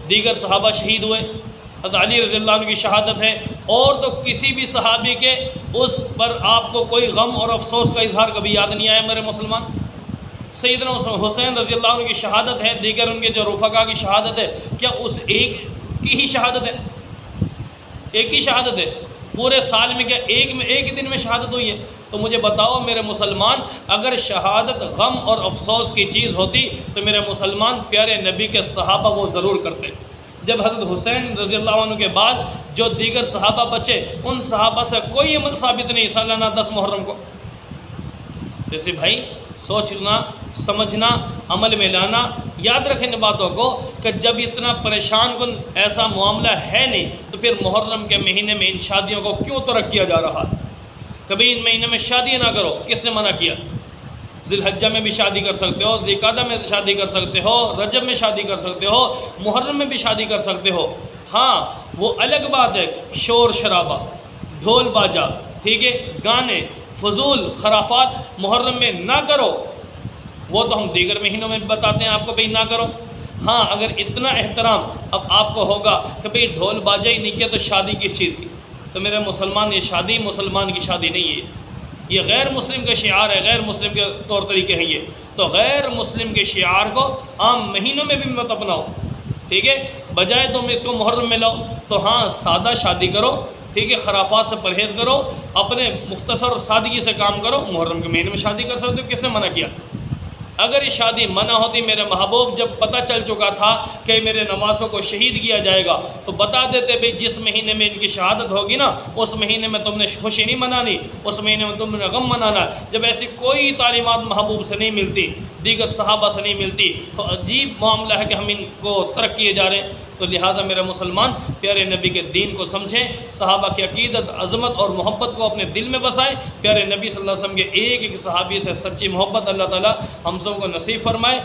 دیگر صحابہ شہید ہوئے، حضرت علی رضی اللہ عنہ کی شہادت ہے، اور تو کسی بھی صحابی کے اس پر آپ کو کوئی غم اور افسوس کا اظہار کبھی یاد نہیں آیا میرے مسلمان؟ سیدنا حسین رضی اللہ عنہ کی شہادت ہے، دیگر ان کے جو رفقا کی شہادت ہے، کیا اس ایک کی ہی شہادت ہے؟ ایک ہی شہادت ہے پورے سال میں؟ کیا ایک ہی دن میں شہادت ہوئی ہے؟ تو مجھے بتاؤ میرے مسلمان، اگر شہادت غم اور افسوس کی چیز ہوتی تو میرے مسلمان پیارے نبی کے صحابہ وہ ضرور کرتے۔ جب حضرت حسین رضی اللہ عنہ کے بعد جو دیگر صحابہ بچے، ان صحابہ سے کوئی عمل ثابت نہیں سالانہ 10 محرم کو۔ جیسے بھائی سوچنا، سمجھنا، عمل میں لانا، یاد رکھیں ان باتوں کو کہ جب اتنا پریشان کن ایسا معاملہ ہے نہیں تو پھر محرم کے مہینے میں ان شادیوں کو کیوں ترک کیا جا رہا ہے؟ کبھی ان مہینے میں شادی نہ کرو، کس نے منع کیا؟ ذی الحجہ میں بھی شادی کر سکتے ہو، ذی القعدہ میں شادی کر سکتے ہو، رجب میں شادی کر سکتے ہو، محرم میں بھی شادی کر سکتے ہو۔ ہاں وہ الگ بات ہے، شور شرابہ، ڈھول باجا، ٹھیک ہے، گانے، فضول خرافات محرم میں نہ کرو، وہ تو ہم دیگر مہینوں میں بھی بتاتے ہیں آپ کو بھئی نہ کرو۔ ہاں اگر اتنا احترام اب آپ کو ہوگا کہ بھئی ڈھول باجا ہی نہیں کیا تو شادی کس چیز کی؟ تو میرے مسلمان، یہ شادی مسلمان کی شادی نہیں ہے، یہ غیر مسلم کا شعار ہے، غیر مسلم کے طور طریقے ہیں یہ۔ تو غیر مسلم کے شعار کو عام مہینوں میں بھی مت اپناؤ، ٹھیک ہے، بجائے تم اس کو محرم میں لاؤ۔ تو ہاں سادہ شادی کرو، ٹھیک ہے، خرافات سے پرہیز کرو، اپنے مختصر اور سادگی سے کام کرو۔ محرم کے مہینے میں شادی کر سکتے ہو، کس نے منع کیا؟ اگر یہ شادی منع ہوتی میرے محبوب، جب پتہ چل چکا تھا کہ میرے نواسوں کو شہید کیا جائے گا تو بتا دیتے بھئی جس مہینے میں ان کی شہادت ہوگی نا اس مہینے میں تم نے خوشی نہیں منانی، اس مہینے میں تم نے غم منانا۔ جب ایسی کوئی تعلیمات محبوب سے نہیں ملتی، دیگر صحابہ سے نہیں ملتی، تو عجیب معاملہ ہے کہ ہم ان کو ترک کیے جا رہے ہیں۔ تو لہٰذا میرے مسلمان پیارے نبی کے دین کو سمجھیں، صحابہ کی عقیدت، عظمت اور محبت کو اپنے دل میں بسائیں، پیارے نبی صلی اللہ علیہ وسلم کے ایک ایک صحابی سے سچی محبت اللہ تعالی ہم سب کو نصیب فرمائے۔